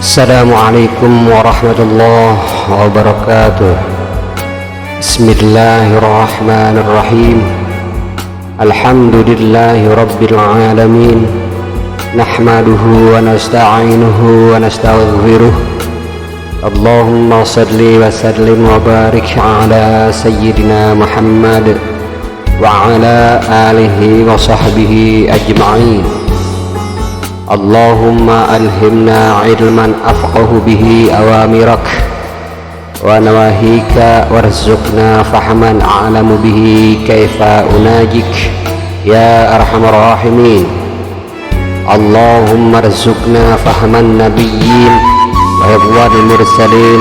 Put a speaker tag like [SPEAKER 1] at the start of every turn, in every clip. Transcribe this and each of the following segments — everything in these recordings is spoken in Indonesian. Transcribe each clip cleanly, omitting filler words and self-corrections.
[SPEAKER 1] Assalamualaikum warahmatullahi wabarakatuh. Bismillahirrahmanirrahim. Alhamdulillahi rabbil alamin. Nahmaduhu wa nasta'inuhu wa nastaghfiruh. Allahumma salli wa sallim wa barik ala sayyidina Muhammad wa ala alihi wa sahbihi ajma'in. Allahumma alhimna ilman afqahu bihi awamirak wa nawahika warzuqna fahman a'lamu bihi kaifa unajik ya arhamar rahimin. Allahumma arzuqna fahman nabiyyin wa hifdhal mursalin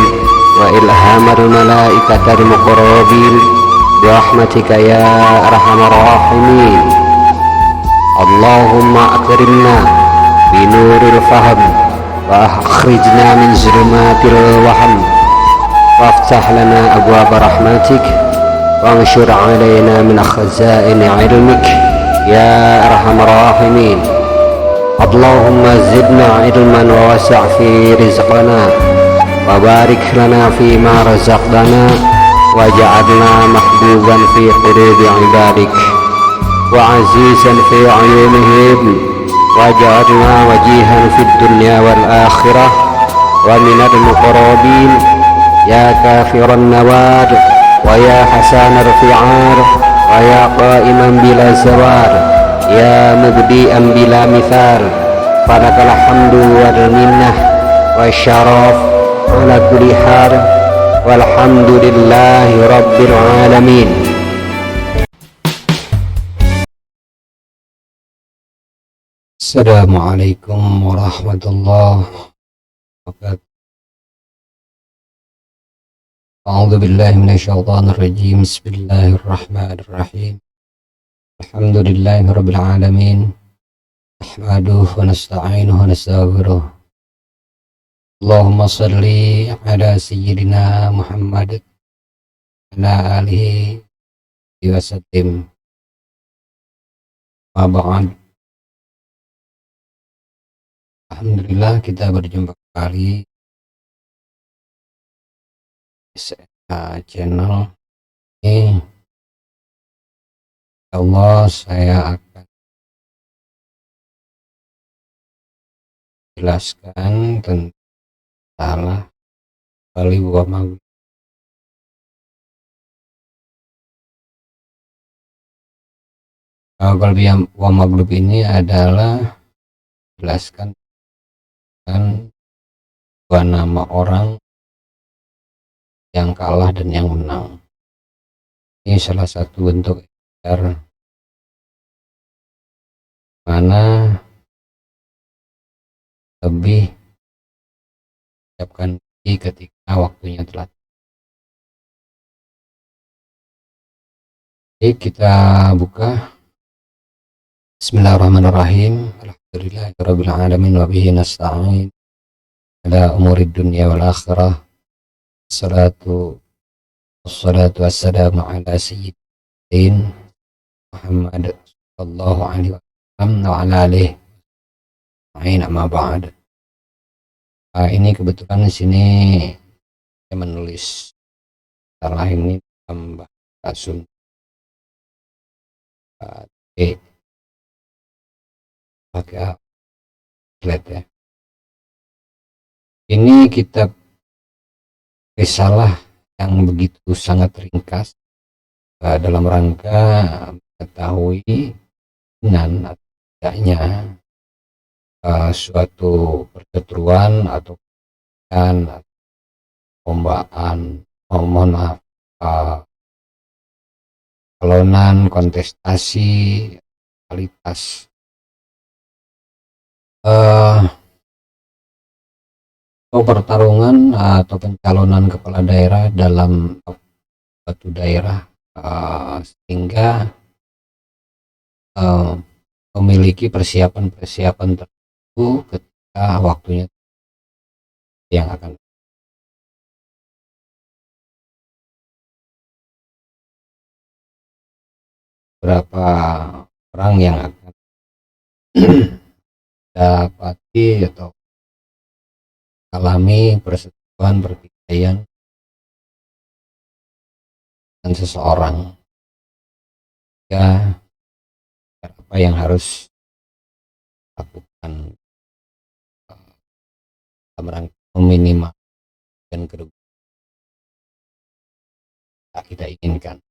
[SPEAKER 1] wa ilhamal malaikatil muqarrabin bi rahmatika ya arhamar rahimin. Allahumma akrimna binuril faham wa akhrijna min zulumatil waham waftah lana abwaaba rahmatik wa anshur alaina min khazaini ilmik ya arhamar rahimin. Allahumma zidna ilman wa wasi' fi rizqana wa barik lana fi ma razaqtana waj'alna mahbuban fi qulubi ibadik wa azizan fi ayunihim waj'alna wajihan fid dunya wal akhirah wa minal muqarrabin ya kafiran nawad wa ya hasanal fi'ar wa ya qa'iman bila zawar ya mubdi'an bila mithal falakal hamdu wal minnah wa syaraf ala kulli hal walhamdulillahi rabbil alamin. Assalamualaikum warahmatullahi wabarakatuh. A'udzu billahi minasyaitonir rajim. Bismillahirrahmanirrahim. Alhamdulillahirabbil alamin. Nahmaduhu wa nasta'inuhu wa nastaghfiruh. Allahumma shalli ala sayyidina Muhammad ala alihi wa sallim. Wa ba'd. Alhamdulillah kita berjumpa kembali di channel ini. Allah, saya akan jelaskan tentang salah kali buah maghrib. Kalbi buah maghrib ini adalah jelaskan kan dua nama orang yang kalah dan yang menang. Ini salah satu bentuk ikhtiar mana lebih siapkan diri ketika waktunya telah. Jadi kita buka. Bismillahirrahmanirrahim. Alhamdulillahirabbil alamin wa bihi nasta'in ala umurid dunya wal akhirah. Wassalatu wassalamu ala sayyidina Muhammad sallallahu alaihi wasallam wa ala alihi amma ba'd. Ini kebetulan di sini saya menulis salah ini dalam bahasa Sunda. Pakai slide ya. Ini kitab risalah yang begitu sangat ringkas dalam rangka mengetahui dengan atau tidaknya suatu perseteruan atau perlombaan, mohon maaf, calonan, kontestasi, kualitas atau pertarungan atau pencalonan kepala daerah dalam suatu daerah, sehingga memiliki persiapan-persiapan tertentu ketika waktunya yang akan berapa orang yang akan dapati atau alami persetujuan pertikaian dengan seseorang, ya apa yang harus lakukan dalam rangka meminimalkan kerugian yang kita inginkan.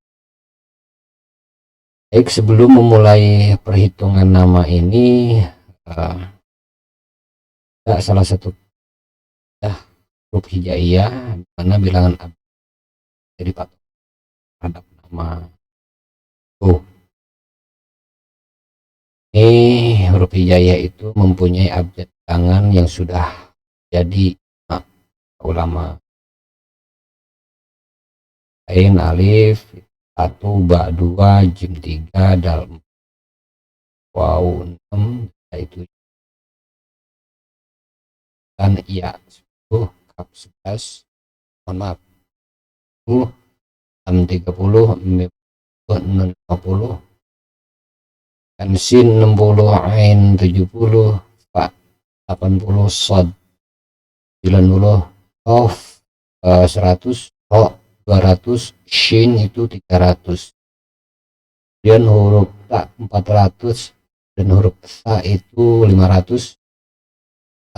[SPEAKER 1] Baik, sebelum memulai perhitungan nama ini, salah satu huruf hijaiyah di mana bilangan abjad jadi patokan terhadap nama. Ini huruf hijaiyah itu mempunyai abjad bilangan yang sudah jadi ulama. Ain, alif, 1, ba 2, jim 3, dal 4, waw 6, itu dan iya 10, kaf 11, mohon maaf 10, 30, mim 50, dan sin 60, ain 70, fa 80, sod 90, qaf 100, ro 200, shin itu 300, kemudian huruf ta 400 dan huruf sa itu 500,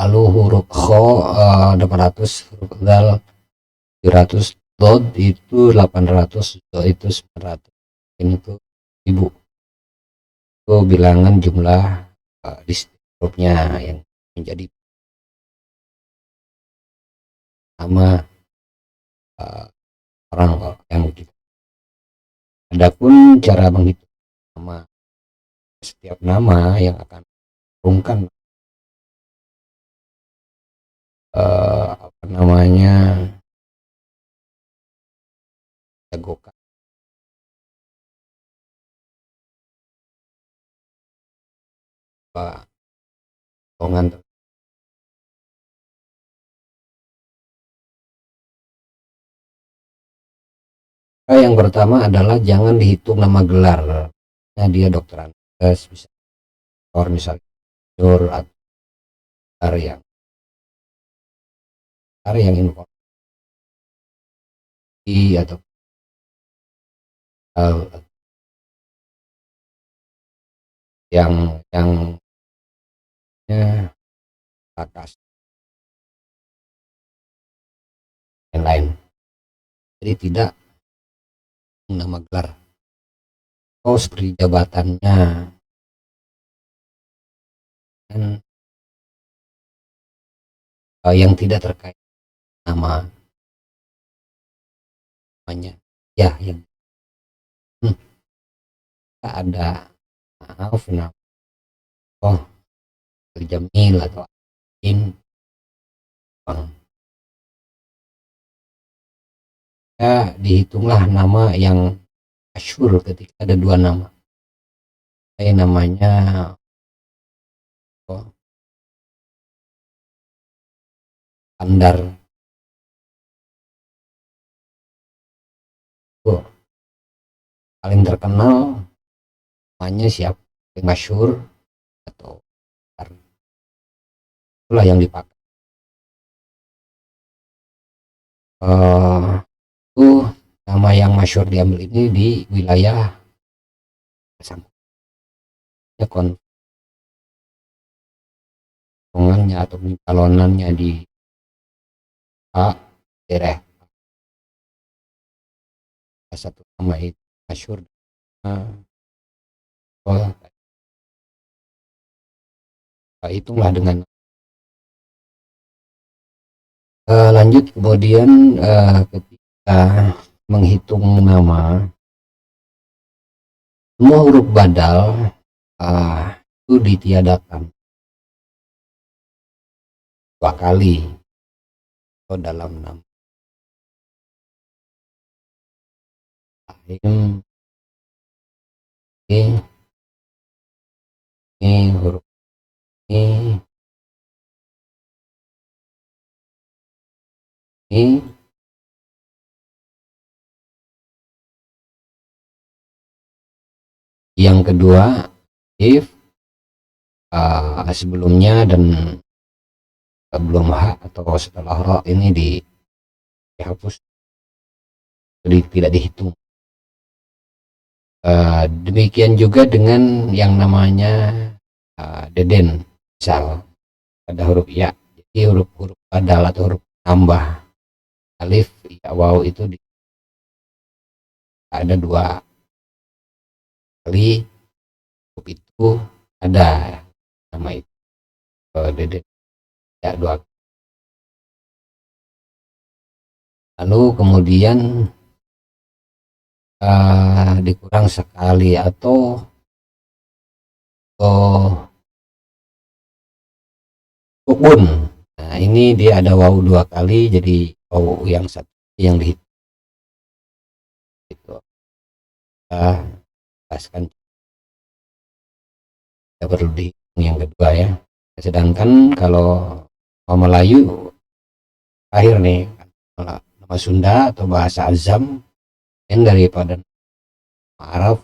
[SPEAKER 1] lalu huruf kho 800, huruf dal 700, dod itu 800, do itu 900, ini tuh ibu itu bilangan jumlah di hurufnya yang menjadi nama orang yang kita. Adapun cara menghitung nama, setiap nama yang akan menghitungkan apa namanya jagokan hitungan. Yang pertama adalah jangan dihitung nama gelar. Nah, dia dokter Andes, bisa or misalnya jur atau yang informasi atau yang atas yang lain. Jadi tidak nama gelar atau seperti jabatannya dan yang tidak terkait namanya ya, yang ada maaf nama Jamil atau in ya, dihitunglah nama yang masyhur ketika ada dua nama. Namanya Andar, paling terkenal namanya siapa yang masyhur atau itulah yang dipakai. Itu nama yang masyhur diambil ini di wilayah kononnya atau pencalonannya di daerah satu nama itu masyhur. Itulah dengan lanjut kemudian ketika menghitung nama, semua huruf badal itu ditiadakan 2 kali atau dalam nama. Ini huruf ini yang kedua if sebelumnya dan sebelum H atau setelah Ra ini dihapus, jadi tidak dihitung. Demikian juga dengan yang namanya deden, misal ada huruf ya, jadi huruf-huruf badal atau huruf tambah alif ya waw itu ada 2 kali, huruf itu ada nama itu deden ya 2 kali. Lalu kemudian dikurang sekali atau sukun. Nah ini dia ada waw 2 kali, jadi waw yang satu yang dihitung itu. Kita jelaskan, tidak perlu dihitung yang kedua ya. Sedangkan kalau Melayu akhir nih, nama Sunda atau bahasa Azam yang daripada Arab,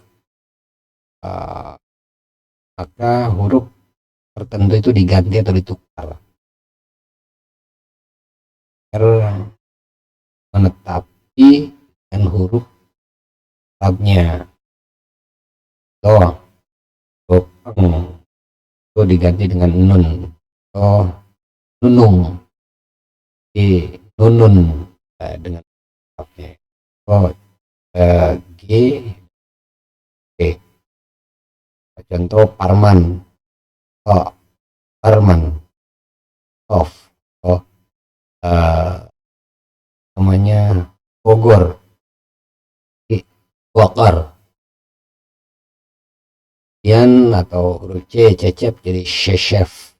[SPEAKER 1] maka huruf tertentu itu diganti atau ditukar agar menetapi dan huruf tabnya. Huruf itu diganti dengan nun atau nunung, di nunun dengan tabnya. G, contoh Parman, Parman, namanya Bogor, Bogor, Yan atau huruf C, cecep jadi Sheshef.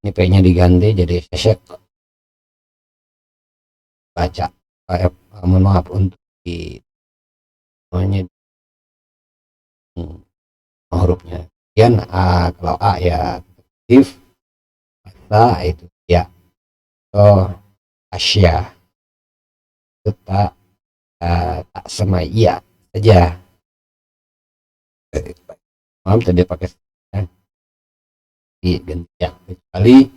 [SPEAKER 1] Ini P-nya diganti jadi Sheshek. Baca, mohon maaf untuk di namanya hurufnya. Kemudian kalau A ya if, A itu ya, atau Asia itu tak sama iya saja. Maaf tadi pakai ganti ya, kecuali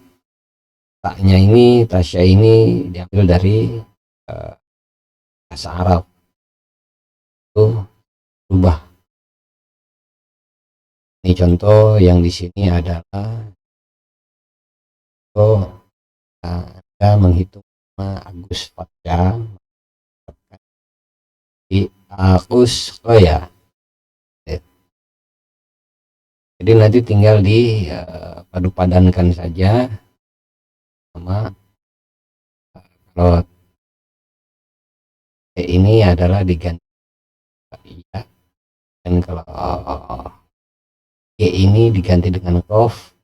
[SPEAKER 1] taknya ini, tasya ini diambil dari bahasa Arab itu berubah. Ini contoh yang di sini adalah Anda menghitung nama Agus Fatya di Agus ya. Jadi nanti tinggal di padu padankan saja sama kalau ini adalah diganti ya, dan kalau G ini diganti dengan kof.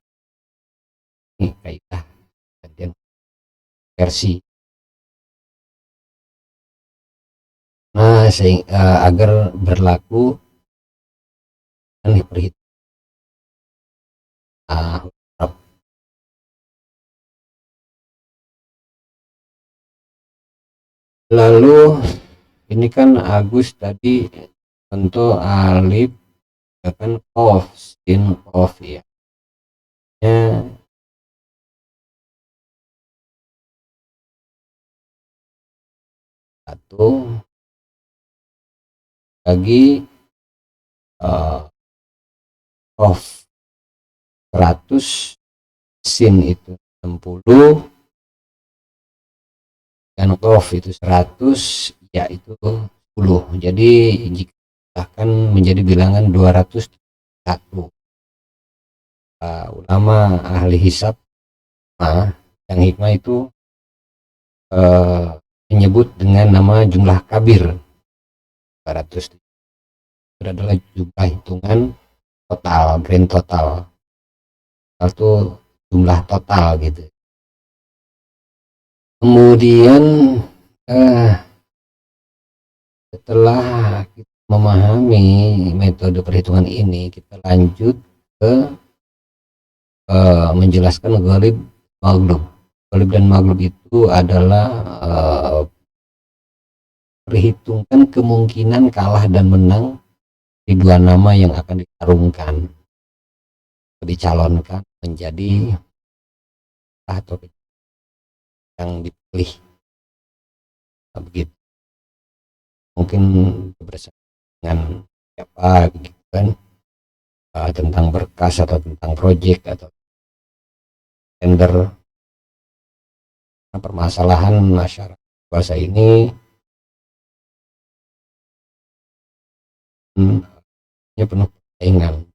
[SPEAKER 1] Ini kaidah gantian versi. Nah agar berlaku dan diperhitungkan lalu ini kan Agus tadi contoh alif kan kof, sin kof ya. Satu bagi kof 100, sin itu 60 dan kof itu 100 yaitu 10. Jadi jika akan menjadi bilangan 201. Ulama ahli hisab yang hikmah itu menyebut dengan nama jumlah kabir. 200 itu adalah jumlah hitungan total, grand total atau jumlah total gitu. Kemudian setelah kita memahami metode perhitungan ini, kita lanjut ke menjelaskan ghalib maghlub. Ghalib dan maghlub itu adalah perhitungkan kemungkinan kalah dan menang di dua nama yang akan ditarungkan, dicalonkan menjadi
[SPEAKER 2] atau yang dipilih. Nah, begitu. Mungkin bersama dengan siapa gitu kan, tentang berkas atau tentang proyek atau tender. Nah, permasalahan masyarakat bahasa ini penuh persaingan.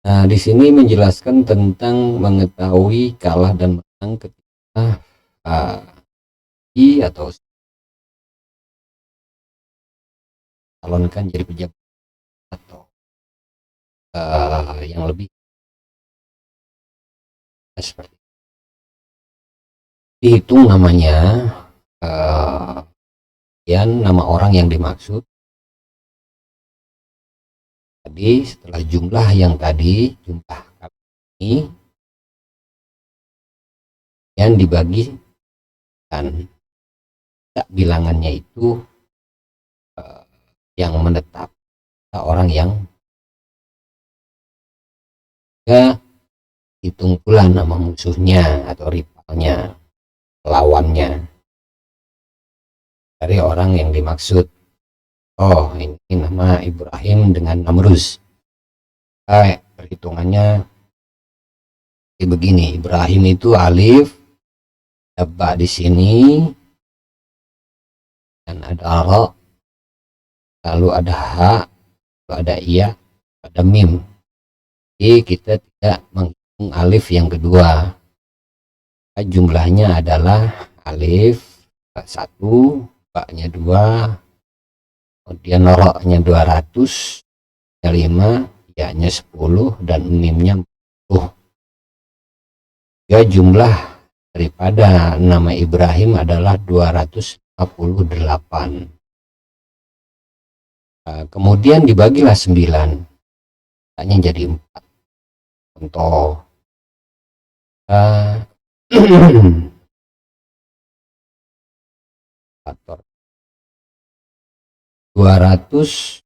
[SPEAKER 2] Nah, di sini menjelaskan tentang mengetahui kalah dan menang ketika atau calonkan jadi pejabat atau yang lebih seperti dihitung namanya, nama orang yang dimaksud tadi. Setelah jumlah yang tadi, jumlah ini yang dibagikan, bilangannya itu yang menetap orang yang hitung pula nama musuhnya atau rivalnya, lawannya dari orang yang dimaksud. Oh, ini nama Ibrahim dengan Namrus. Perhitungannya begini, Ibrahim itu alif, ba di sini, dan ada ro, lalu ada ha, lalu ada iya, ada mim. Jadi kita tidak menghitung alif yang kedua. Jumlahnya adalah alif 1, ba-nya 2, kemudian ro-nya 200, 5, ya-nya 10, dan mimnya 40. Ya, jumlah daripada nama Ibrahim adalah 258. Kemudian dibagilah 9, hanya jadi 4. Contoh, faktor 250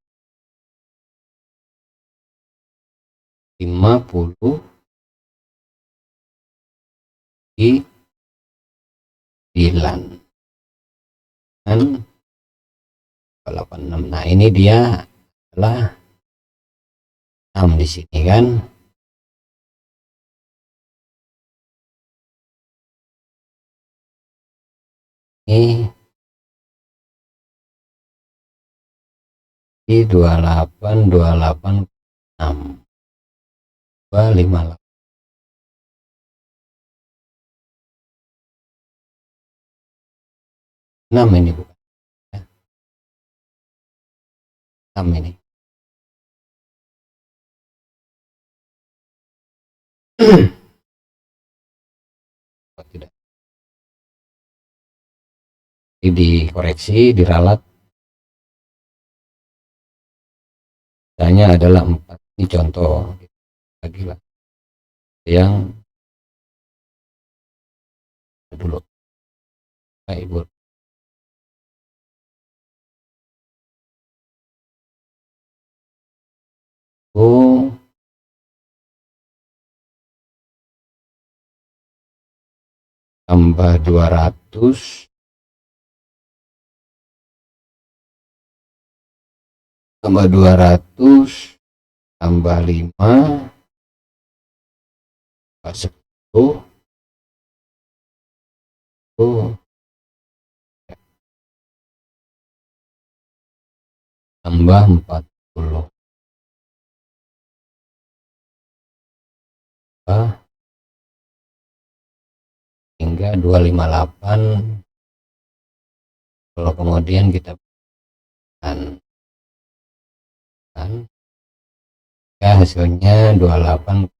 [SPEAKER 2] di 9 kan 86. Nah, ini dia adalah 6 di sini kan. Ini di 28, 6, 258. Ini bukan 6 ini. Oh, tidak. Ini dikoreksi, diralat. Misalnya adalah 4. Ini contoh lagi lah yang dulu. Ibu tambah 200 tambah 200 tambah 5 10 tambah 40 hingga 258. Kalau kemudian kita kan ya hasilnya 28,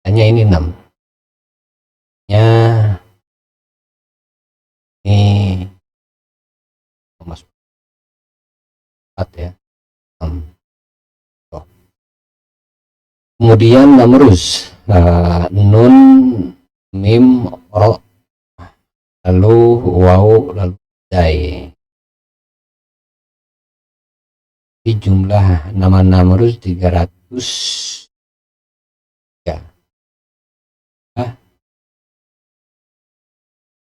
[SPEAKER 2] hanya ini 6 nya ini mas 4 ya. Kemudian Namrus, nun, mim, ro, lalu waw, lalu dai. jumlah nama Namrud 300 ya.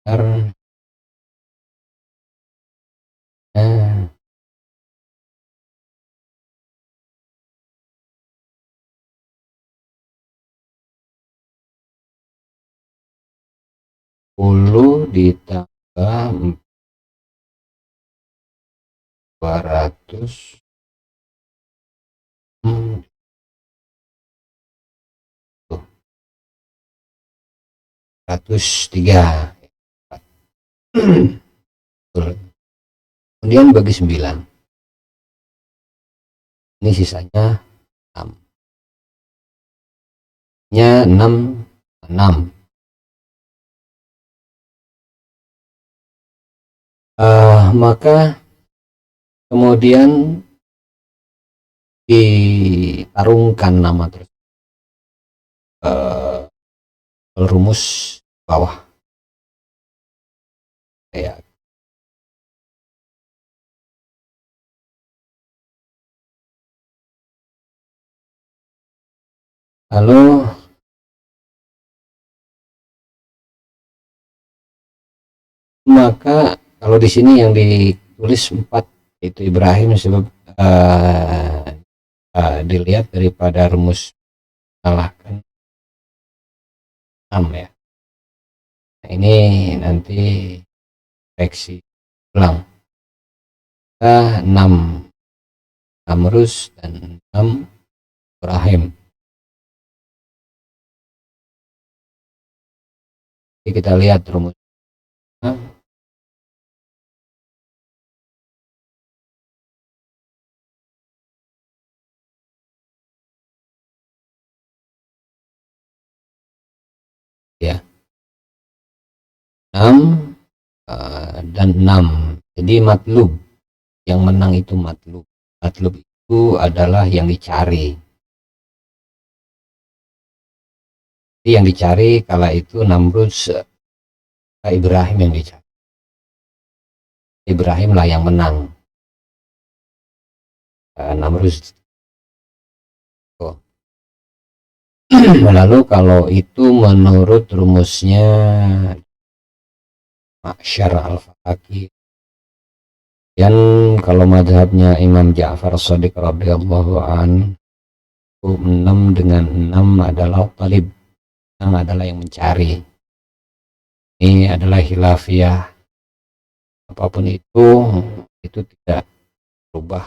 [SPEAKER 2] Karena 10 ditambah 200 103. Kemudian bagi 9, ini sisanya 6 nya 6 maka kemudian ditarungkan nama tersebut rumus bawah ya. Lalu maka kalau di sini yang ditulis 4 itu Ibrahim, sebab dilihat daripada rumus mengalahkan 6 ya. Nah, ini nanti koreksi ulang. 6 Namrus dan 6 Ibrahim. Jadi kita lihat rumus. Ya. 6 dan 6. Jadi matlub, yang menang itu matlub. Matlub itu adalah yang dicari. Jadi yang dicari kala itu Namrud, Ibrahim yang dicari. Ibrahim lah yang menang. Namrud. Lalu kalau itu menurut rumusnya Ma'syar al-Falaki, dan kalau madhabnya Imam Ja'far Shadiq radhiyallahu an, 6 dengan 6 adalah talib, yang adalah yang mencari. Ini adalah khilafiyah, apapun itu tidak berubah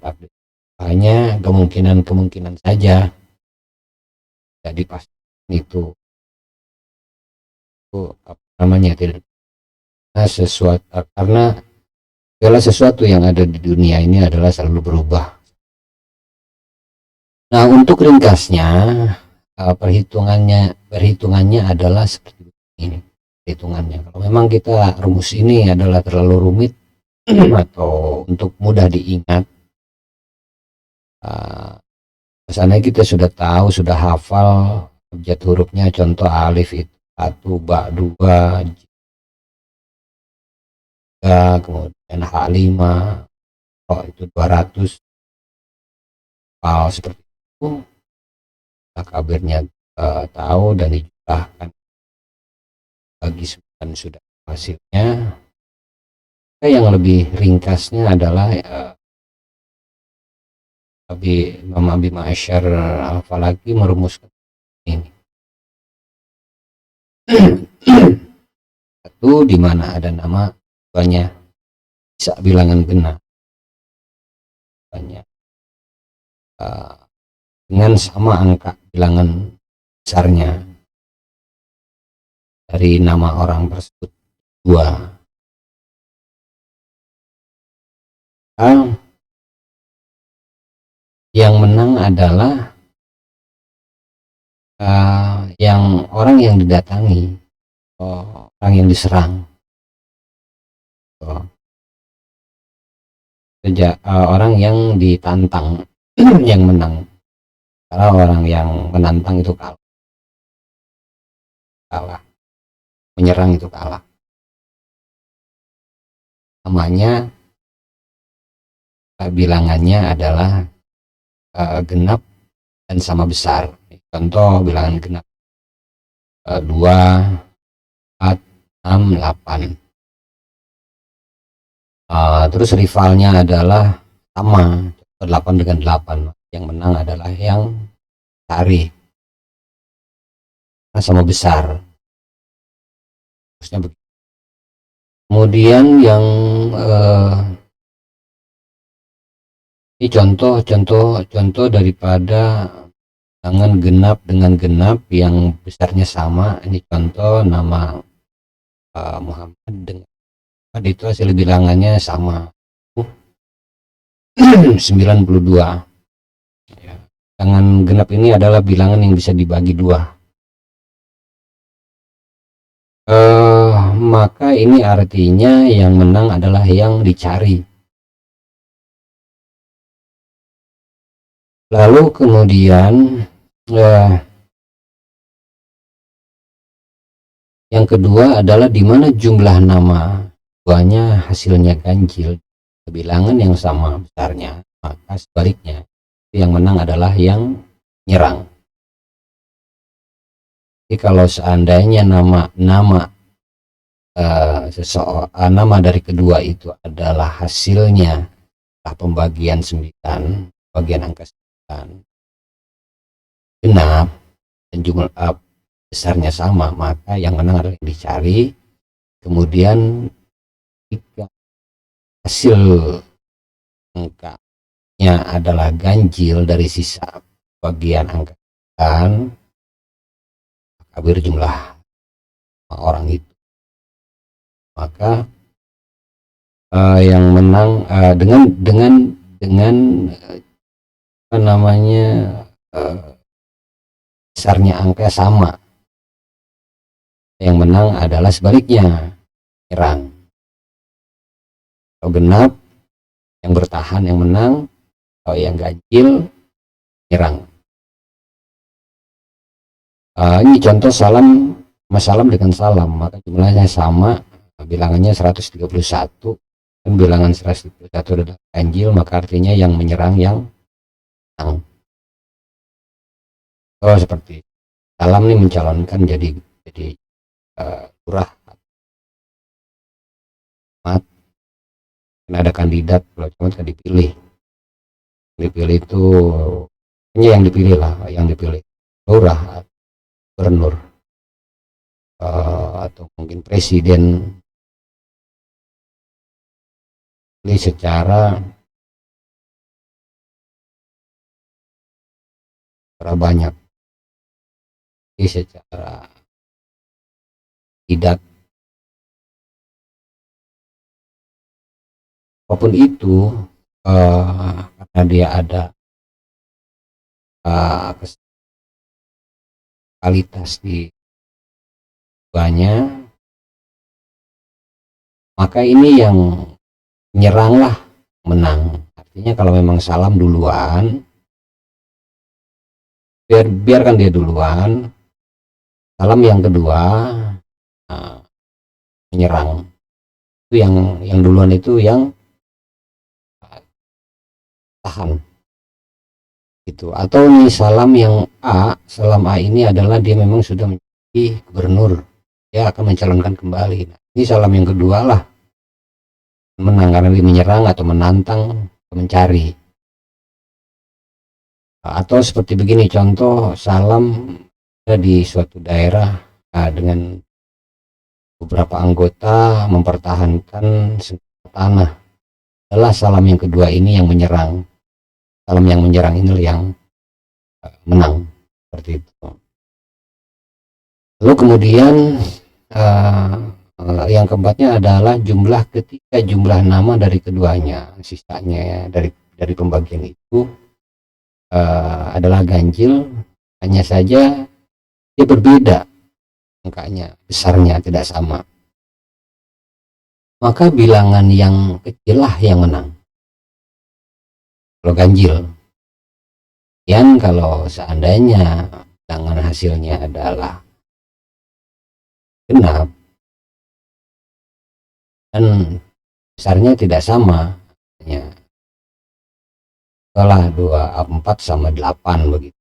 [SPEAKER 2] takdir, hanya kemungkinan saja. Jadi pasti itu apa namanya, tidak sesuatu, karena segala sesuatu yang ada di dunia ini adalah selalu berubah. Nah, untuk ringkasnya, perhitungannya adalah seperti ini. Perhitungannya, kalau memang kita rumus ini adalah terlalu rumit atau untuk mudah diingat, misalnya kita sudah tahu, sudah hafal abjad hurufnya, contoh alif itu 1, ba 2, kemudian H5, itu 200, hal seperti itu, kabirnya tahu dan dijumlahkan bagi 9 sudah hasilnya. Yang lebih ringkasnya adalah Imam Abi Ma'syar al-Falaki merumuskan ini. Satu, di mana ada nama, banyak bisa bilangan genap, banyak dengan sama angka bilangan besarnya dari nama orang tersebut 2. Yang menang adalah yang orang yang didatangi, orang yang diserang, orang yang ditantang yang menang. Karena orang yang menantang itu kalah, menyerang itu kalah. Namanya bilangannya adalah genap dan sama besar. Contoh bilangan genap 2, 4, 6, 8. Terus rivalnya adalah sama, 8 dengan 8. Yang menang adalah yang cari sama besar. Terusnya kemudian yang ini contoh daripada bilangan genap dengan genap yang besarnya sama. Ini contoh nama Muhammad dengan Muhammad, itu hasil bilangannya sama 92. Ya. Bilangan genap ini adalah bilangan yang bisa dibagi 2. Maka ini artinya yang menang adalah yang dicari. Lalu kemudian yang kedua adalah di mana jumlah nama duanya hasilnya ganjil, bilangan yang sama besarnya, maka sebaliknya yang menang adalah yang nyerang. Jadi kalau seandainya nama nama dari kedua itu adalah hasilnya pembagian 9, bagian angka 9 genap dan jumlah besarnya sama, maka yang menang adalah yang dicari. Kemudian jika hasil angkanya adalah ganjil dari sisa bagian angka 9, maka jumlah orang itu, maka yang menang dengan apa namanya besarnya angka sama, yang menang adalah sebaliknya, nyerang. Kalau genap yang bertahan yang menang, kalau yang ganjil nyerang. Ini contoh salam dengan salam, maka jumlahnya sama, bilangannya 131 dan bilangan 131 adalah ganjil, maka artinya yang menyerang yang menang. Oh, seperti salam ini mencalonkan jadi lurah, karena ada kandidat. Kalau camat kan dipilih itu hanya yang dipilih lurah, gubernur, atau mungkin presiden, pilih secara banyak, secara tidak. Apapun itu, karena dia ada kualitas di banyak, maka ini yang menyeranglah menang. Artinya kalau memang salam duluan, biarkan dia duluan, salam yang kedua menyerang. Itu yang duluan itu yang tahan gitu. Atau nih salam yang salam A ini adalah dia memang sudah menjadi gubernur, dia akan mencalonkan kembali. Nah, ini salam yang kedua lah menang karena dia menyerang atau menantang, mencari. Atau seperti begini contoh, salam ada di suatu daerah dengan beberapa anggota mempertahankan tanah, adalah salam yang kedua ini yang menyerang. Salam yang menyerang ini yang menang, seperti itu. Lalu kemudian yang keempatnya adalah ketika jumlah nama dari keduanya, sisanya ya, dari pembagian itu adalah ganjil, hanya saja dia berbeda angkanya, besarnya tidak sama, maka bilangan yang kecil lah yang menang kalau ganjil. Dan kalau seandainya bilangan hasilnya adalah genap dan besarnya tidak sama, Salah 24 sama 8 begitu.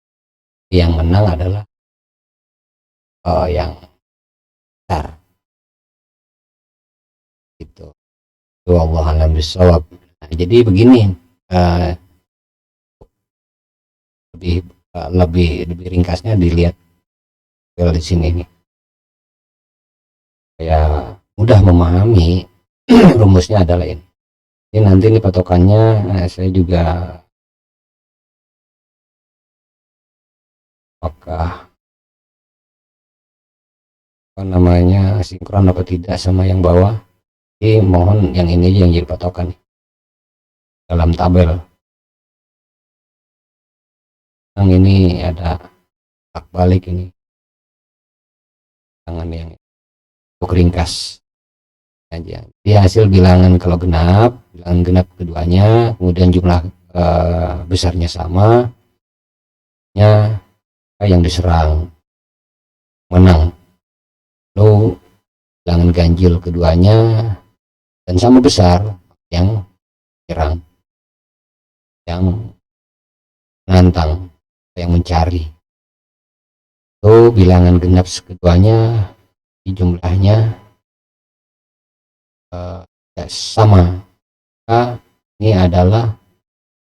[SPEAKER 2] Yang menang adalah yang besar gitu. Wallahu a'lam bishawab. Nah, jadi begini, lebih lebih ringkasnya dilihat di sini nih. Saya mudah memahami rumusnya adalah ini. Jadi nanti ini patokannya saya juga apakah namanya sinkron apa tidak sama yang bawah. Jadi mohon yang ini aja yang jadi patokan dalam tabel. Yang ini ada tak balik ini. Tangan yang untuk ringkas aja. Di hasil bilangan kalau genap, bilangan genap keduanya, kemudian jumlah besarnya sama, yang diserang menang. Lalu bilangan ganjil keduanya dan sama besar yang nyerang, yang menantang, yang mencari. Lalu bilangan genap keduanya jumlahnya sama, maka ini adalah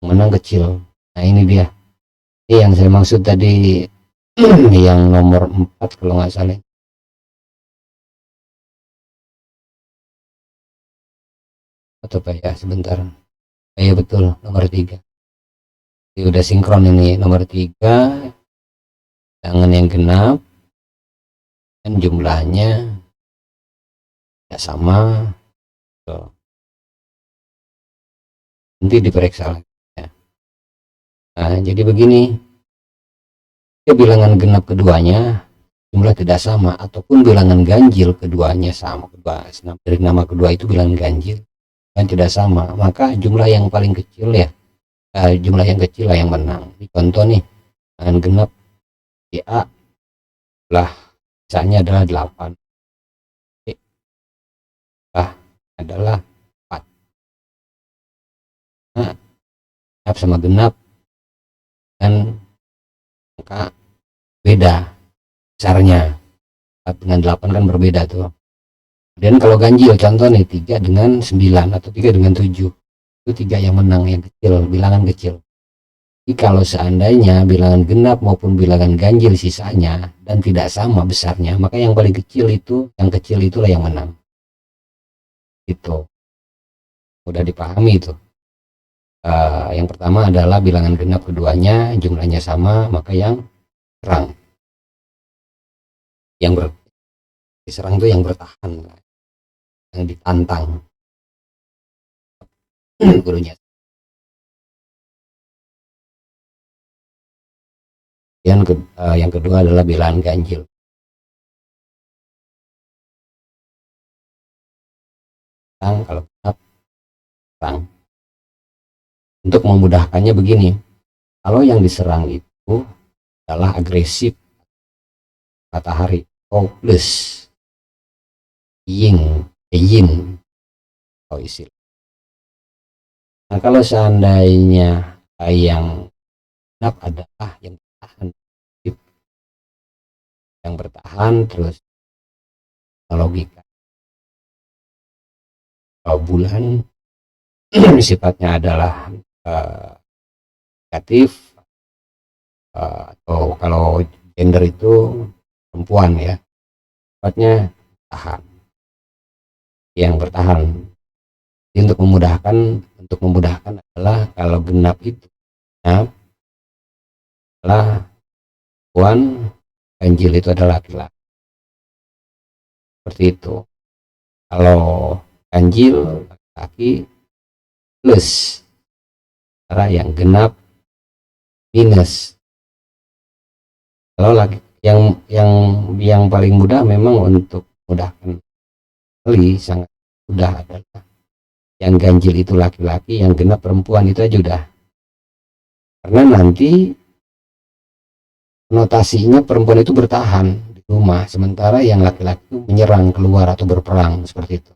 [SPEAKER 2] menang kecil. Nah ini dia, ini yang saya maksud tadi yang nomor 4 kalau nggak salah. Atau apa ya, sebentar. Ya betul, nomor 3. Jadi udah sinkron ini, nomor 3 bilangan yang genap dan jumlahnya tidak sama. Nanti diperiksa lagi ya. Nah jadi begini, bilangan genap keduanya jumlah tidak sama, ataupun bilangan ganjil keduanya sama, dari nama kedua itu bilangan ganjil dan tidak sama, maka jumlah yang paling kecil ya, jumlah yang kecil lah yang menang. Ini contoh nih, bilangan genap di A lah misalnya adalah 8, B adalah 4. Nah, genap sama genap dan angka beda besarnya, 4 dengan 8 kan berbeda tuh. Dan kalau ganjil contoh nih 3 dengan 9 atau 3 dengan 7, itu 3 yang menang, yang kecil, bilangan kecil. Jadi kalau seandainya bilangan genap maupun bilangan ganjil sisanya dan tidak sama besarnya, maka yang paling kecil itu, yang kecil itulah yang menang. Itu udah dipahami itu. Yang pertama adalah bilangan genap keduanya jumlahnya sama, maka yang serang, yang diserang itu yang bertahan, yang ditantang gurunya. Yang kedua adalah bilangan ganjil. Kalau genap serang. Untuk memudahkannya begini, kalau yang diserang itu adalah agresif matahari plus yin atau istilah. Nah kalau seandainya yang genap adalah yang bertahan terus logika, kalau bulan sifatnya adalah negatif, atau kalau gender itu perempuan ya, sifatnya tahan, yang bertahan. Jadi untuk memudahkan adalah kalau genap itu adalah perempuan, ganjil itu adalah laki-laki, seperti itu. Kalau ganjil laki-laki plus, cara yang genap minus. Kalau lagi yang paling mudah memang untuk mudahkan sekali, sangat mudah adalah yang ganjil itu laki-laki, yang genap perempuan, itu aja udah. Karena nanti notasinya perempuan itu bertahan di rumah, sementara yang laki-laki itu menyerang keluar atau berperang, seperti itu.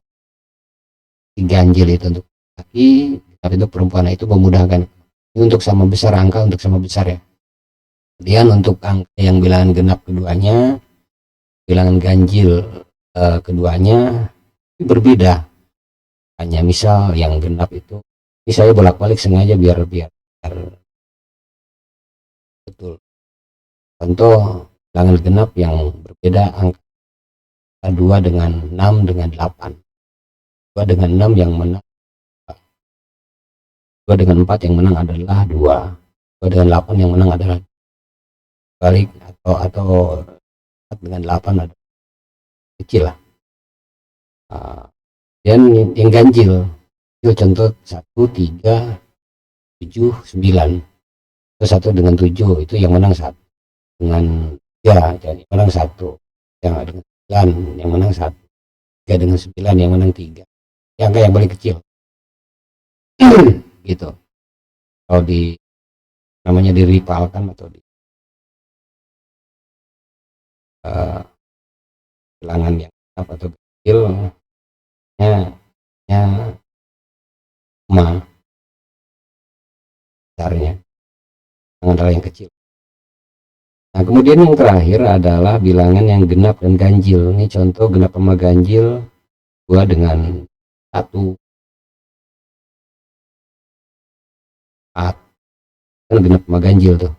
[SPEAKER 2] Di ganjil itu untuk laki, tapi itu perempuan, itu memudahkan. Ini untuk sama besar, angka untuk sama besar ya. Kemudian untuk angka yang bilangan genap keduanya, bilangan ganjil keduanya berbeda. Hanya misal yang genap itu, ini saya bolak-balik sengaja biar betul. Contoh bilangan genap yang berbeda, angka 2 dengan 6 dengan 8. 2 dengan 6 yang menang, 2 dengan 4 yang menang adalah 2. 2 dengan 8 yang menang adalah balik, atau 4 dengan 8 adalah kecil lah. Dan yang ganjil itu contoh 1, 3, 7, 9. 1 dengan 7 itu yang menang 1. Dengan 3 jadi menang 1. Yang dengan 9 yang menang 1. 3 dengan 9 yang menang 3. Yang angka yang paling kecil. Gitu. Kalau namanya diripalkan atau bilangan yang atau kecil nya besarnya adalah yang kecil. Nah, kemudian yang terakhir adalah bilangan yang genap dan ganjil. Ini contoh genap sama ganjil, 2 dengan 1. Kan genap sama ganjil tuh.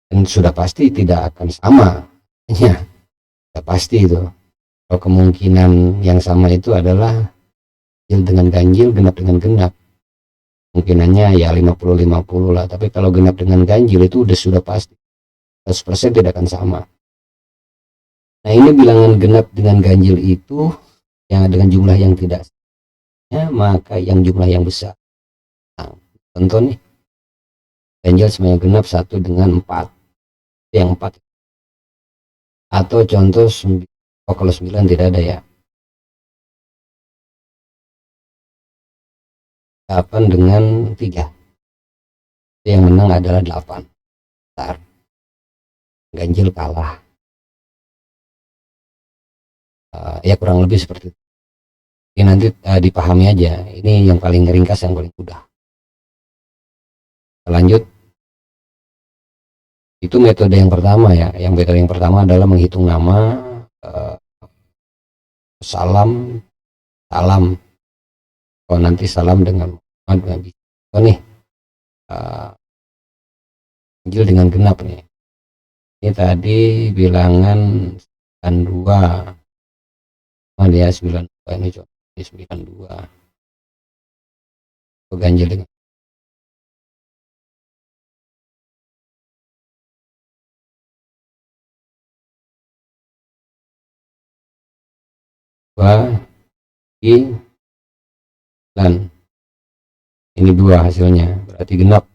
[SPEAKER 2] Dan sudah pasti tidak akan sama. Ya, sudah pasti itu. Kalau kemungkinan yang sama itu adalah ganjil dengan ganjil, genap dengan genap. Kemungkinannya ya 50-50 lah. Tapi kalau genap dengan ganjil itu sudah pasti 100% tidak akan sama. Nah, ini bilangan genap dengan ganjil itu yang dengan jumlah yang tidak sama, maka yang jumlah yang besar. Nah, contoh nih, ganjil sama yang genap 1 dengan 4, yang 4. Atau contoh kalau 9 tidak ada ya, 8 dengan 3, yang menang adalah 8. Bentar. Ganjil kalah. Ya kurang lebih seperti itu. Ini nanti dipahami aja. Ini yang paling ringkas, yang paling mudah. Lanjut. Itu metode yang pertama ya. Yang metode yang pertama adalah menghitung nama, salam. Kalau nanti salam dengan nih, ganjil dengan genap nih. Ini tadi bilangan 92. Ya 92 ini coba 92. Ganjil dengan ini 2 hasilnya, berarti genap.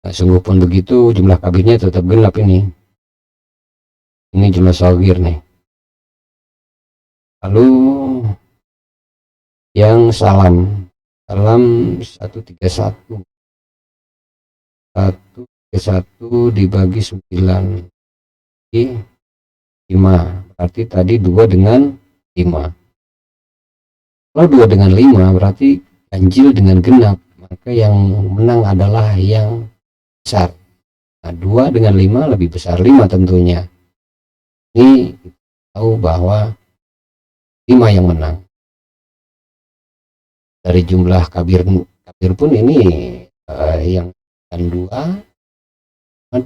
[SPEAKER 2] Nah, sungguh pun begitu, jumlah kabirnya tetap genap ini. Ini jumlah shagir nih. Lalu yang salam 131 dibagi 9 5, berarti tadi 2 dengan 5. Kalau 2 dengan 5 berarti ganjil dengan genap, maka yang menang adalah yang besar. Nah, 2 dengan 5 lebih besar 5 tentunya. Ini tahu bahwa 5 yang menang. Dari jumlah kabir pun ini yang 2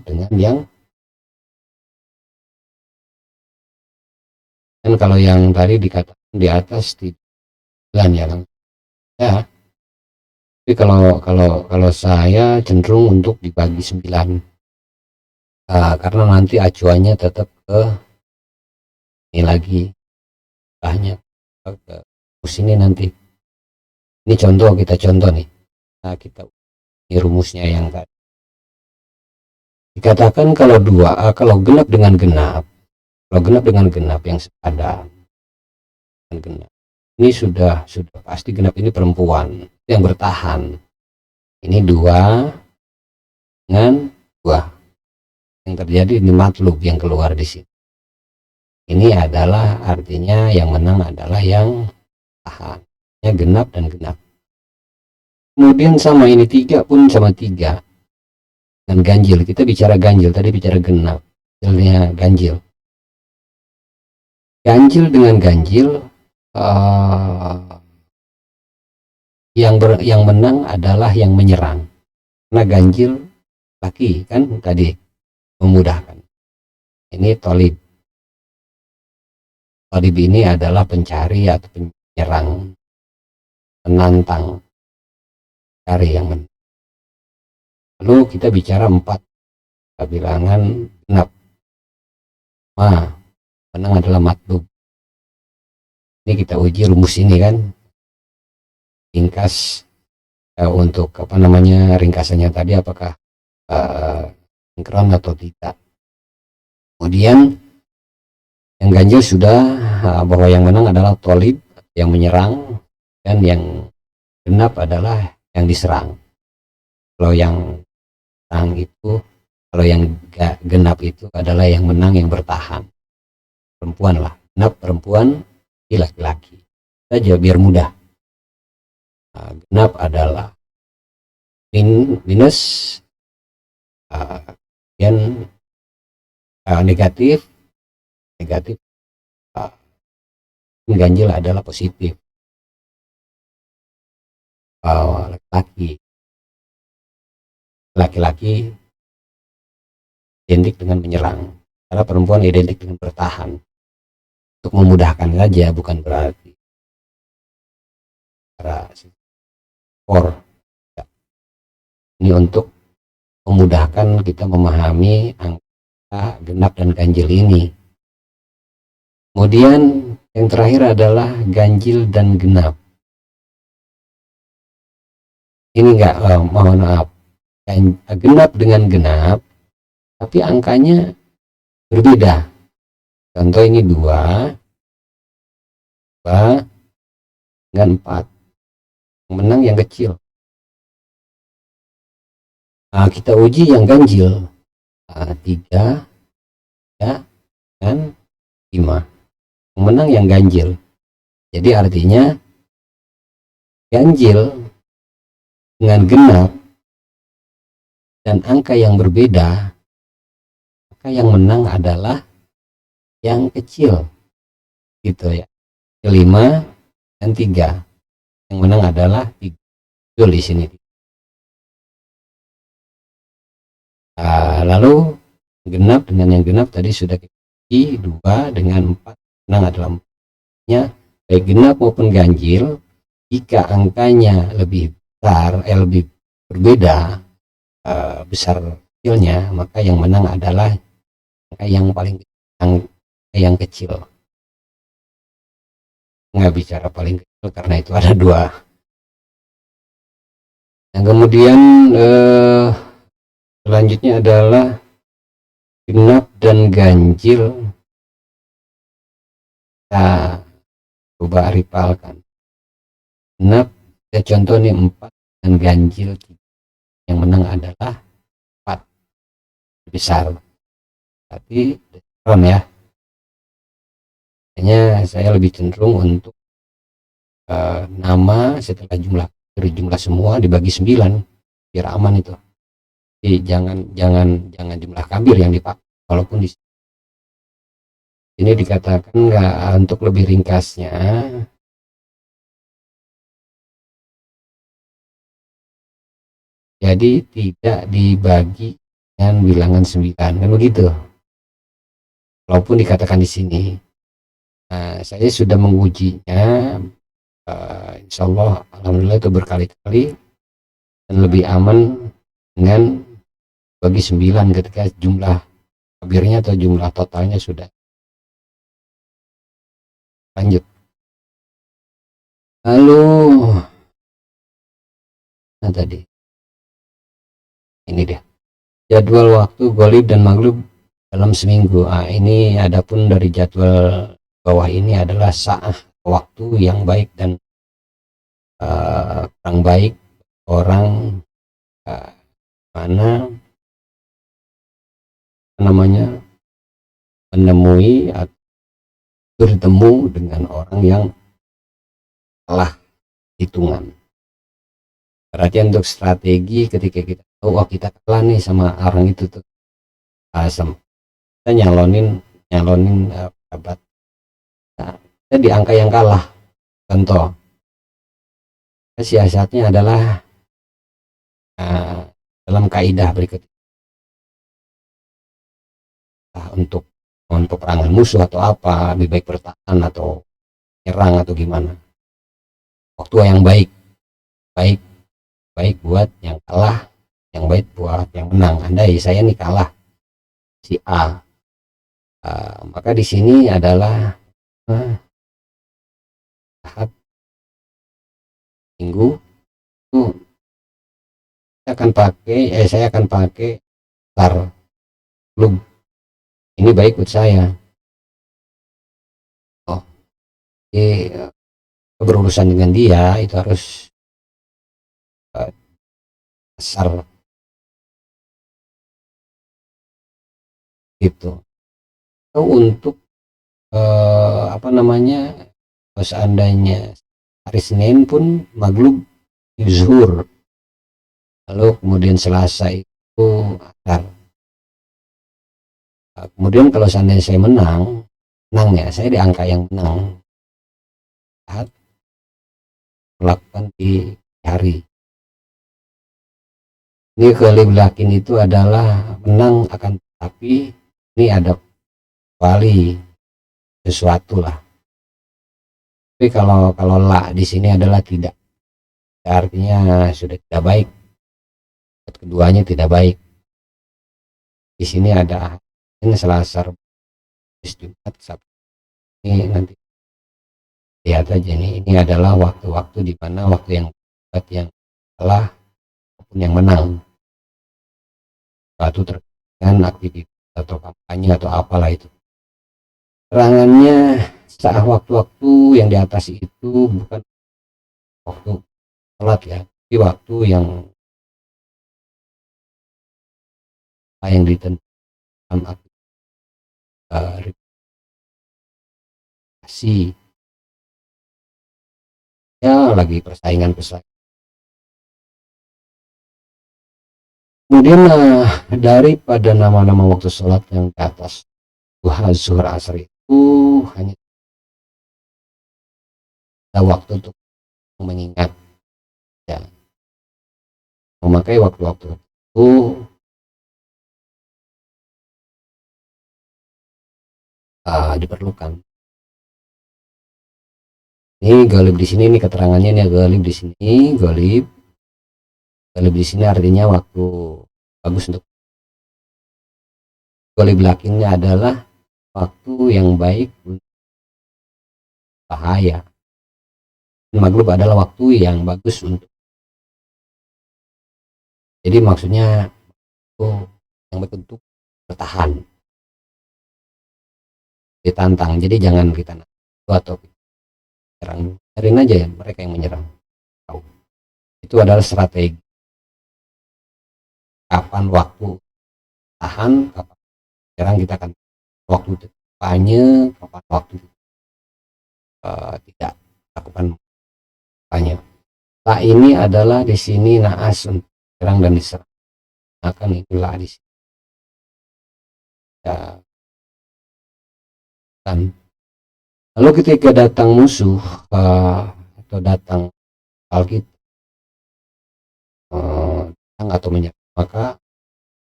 [SPEAKER 2] dengan yang, kan kalau yang tadi dikatakan di atas 9 ya. Tapi kalau saya cenderung untuk dibagi 9, karena nanti acuannya tetap ke ini lagi, hanya ke sini nanti. Ini kita contoh nih. Nah, ini rumusnya yang tadi. Dikatakan kalau genap dengan genap, yang sepadan dengan genap, ini sudah pasti genap ini perempuan yang bertahan. Ini 2 dengan 2. Yang terjadi ini matlub yang keluar di sini. Ini adalah artinya yang menang adalah yang tahan. Genap dan genap. Kemudian sama ini 3 pun sama 3 dan ganjil. Kita bicara ganjil, tadi bicara genap, hasilnya ganjil. Ganjil dengan ganjil, yang menang adalah yang menyerang, karena ganjil laki kan tadi memudahkan. Ini tolib. Tolib ini adalah pencari atau penyerang, menantang, cari yang menang. Lalu kita bicara 4 bilangan genap. Menang adalah matlub. Ini kita uji rumus ini kan, ringkas untuk ringkasannya tadi apakah sinkron atau tidak. Kemudian yang ganjil sudah, bahwa yang menang adalah tolib, yang menyerang, dan yang genap adalah yang diserang. Kalau yang serang itu, kalau yang genap itu adalah yang menang, yang bertahan, perempuan lah. Genap perempuan, laki-laki saja biar mudah. Genap adalah minus, kemudian negatif, ganjil adalah positif. Laki-laki identik dengan menyerang, karena perempuan identik dengan bertahan. Untuk memudahkan saja, bukan berarti ini untuk memudahkan kita memahami angka genap dan ganjil ini. Kemudian yang terakhir adalah ganjil dan genap. Ini mohon maaf, genap dengan genap tapi angkanya berbeda. Contoh ini 2 dengan 4, yang menang yang kecil. Kita uji yang ganjil, 3 dan 5, yang menang yang ganjil. Jadi artinya ganjil dengan genap dan angka yang berbeda, maka yang menang adalah yang kecil, gitu ya. 5 dan 3, yang menang adalah 3. Betul di sini. Lalu genap dengan yang genap tadi sudah kita uji, 2 dengan 4, menang adalah 4-nya. Baik genap maupun ganjil, jika angkanya lebih besar, lebih berbeda, besar kecilnya, maka yang menang adalah angka yang paling yang kecil. Nggak bicara paling kecil karena itu ada 2. Yang kemudian selanjutnya adalah genap dan ganjil. Kita coba ripalkan. Genap, saya contoh nih 4 dan ganjil 3. Yang menang adalah 4 besar. Tapi ya, hanya saya lebih cenderung untuk nama setelah jumlah semua dibagi 9 biar aman itu. Jadi jangan jumlah kabir yang dipakai. Walaupun di sini dikatakan nggak, untuk lebih ringkasnya jadi tidak dibagi dengan bilangan 9 kan begitu. Walaupun dikatakan di sini, saya sudah mengujinya, insya Allah alhamdulillah itu berkali-kali dan lebih aman dengan bagi 9 ketika jumlah kabirnya atau jumlah totalnya sudah. Lanjut. Lalu tadi ini dia jadwal waktu golib dan maghlub dalam seminggu. Ini adapun dari jadwal bawah ini adalah saat waktu yang baik dan kurang baik orang mana menemui atau bertemu dengan orang yang telah hitungan. Berarti untuk strategi ketika kita tahu wah kita kalah nih sama orang itu tuh, kita nyalonin nyalonin pejabat, nah, kita di angka yang kalah. Contoh siasatnya adalah dalam kaidah berikut, untuk perangan musuh atau apa, lebih baik bertahan atau nyerang atau gimana. Waktu yang baik baik baik buat yang kalah, yang baik buat yang menang. Andai saya nih kalah si A, maka di sini adalah saat minggu itu saya akan pakai tar klub ini baik buat saya. Oh, jadi berurusan dengan dia itu harus besar gitu. Atau untuk apa namanya, seandainya hari Senin pun maghrib zuhur, lalu kemudian Selasa itu asar. Kemudian kalau seandainya saya menang ya, saya di angka yang menang saat melakukan di hari ini. Keliblakin itu adalah menang, akan tetapi ini ada kembali sesuatu lah. Tapi kalau lah di sini adalah tidak, artinya sudah tidak baik, keduanya tidak baik. Di sini ada ini Selasa, Jumat, Sabtu. Ini nanti lihat aja nih, ini adalah waktu-waktu di mana waktu yang kalah maupun yang menang, suatu terkait dengan aktivitas atau kampanye atau apalah itu. Serangannya saat waktu-waktu yang di atas itu bukan waktu sholat ya, tapi waktu yang ditentukan aktivitas ya, lagi persaingan. Kemudian daripada nama-nama waktu sholat yang di atas duha, zuhur, asar itu hanya ada waktu untuk mengingat ya, memakai waktu-waktu itu diperlukan. Ini golib di sini, ini keterangannya nih, golib di sini, golib di sini artinya waktu bagus untuk golib belakangnya adalah waktu yang baik untuk bahaya. Maghrib adalah waktu yang bagus untuk, jadi maksudnya yang baik untuk bertahan, ditantang. Jadi jangan kita atau serang, cariin aja ya mereka yang menyerang. Itu adalah strategi kapan waktu tahan, kapan serang. Kita akan waktu kampanye, kapan waktu tidak lakukan kampanye. Nah, ini adalah di sini naas untuk serang dan diserang, akan itulah di sini ya, kan. Lalu ketika datang musuh atau datang kita atau menyerang, maka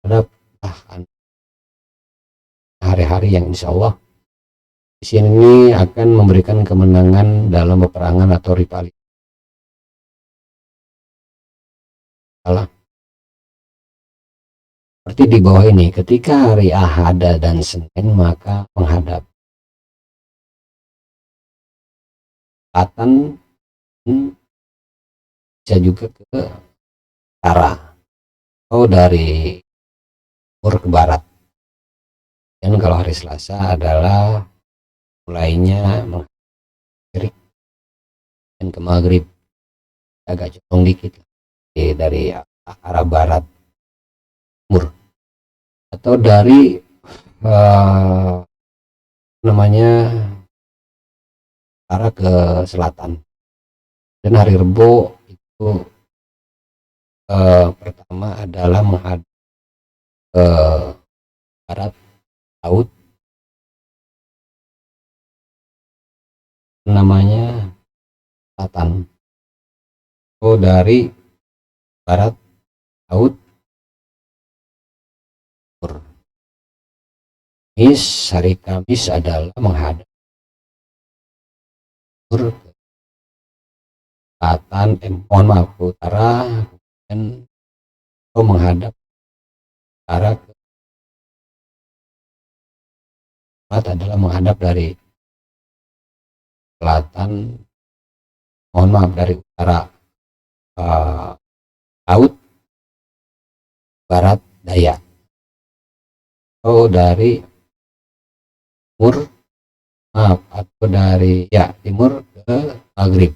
[SPEAKER 2] ada tahan hari-hari yang insya Allah di sini akan memberikan kemenangan dalam peperangan atau rivalitas. Seperti di bawah ini, ketika hari Ahad dan Senin maka menghadap selatan, bisa juga ke utara atau dari timur ke barat. Dan kalau hari Selasa adalah mulainya menghadap dan ke maghrib, agak condong dikit dari arah barat timur, atau dari namanya arah ke selatan. Dan hari Rebo itu pertama adalah menghadap ke barat laut, namanya selatan. So dari barat laut timur. Hari Kamis adalah menghadap timur ke selatan, mohon maaf, ke utara, kemudian menghadap utara ke barat adalah menghadap dari selatan, mohon maaf, dari utara laut barat daya. So dari timur, maaf, atau dari timur ke maghrib.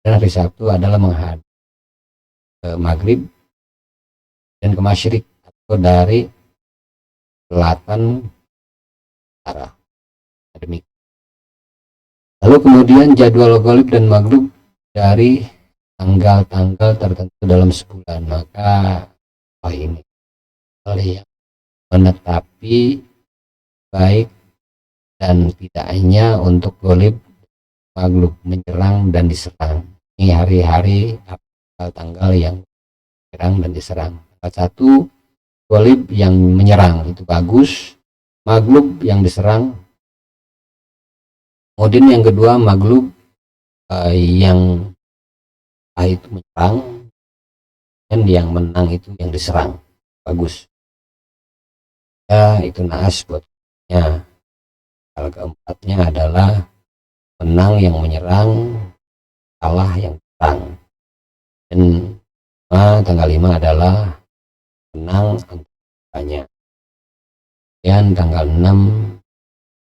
[SPEAKER 2] Dan hari Sabtu adalah menghadap ke maghrib dan ke masyrik, atau dari selatan utara. Demikian. Lalu kemudian jadwal golib dan maghrib dari tanggal-tanggal tertentu dalam sebulan. Maka ini hal yang menetapi baik dan tidaknya untuk golib maghrib, menyerang dan diserang. Ini hari-hari tanggal yang menyerang dan diserang. Satu, golib yang menyerang itu bagus, maghlub yang diserang. Kemudian yang kedua, maghlub yang itu menyerang, dan yang menang itu yang diserang, bagus. Ya, itu naas buatnya. Hal keempatnya adalah menang yang menyerang, kalah yang diserang. Dan tanggal 5 adalah menang antara. Dan tanggal 6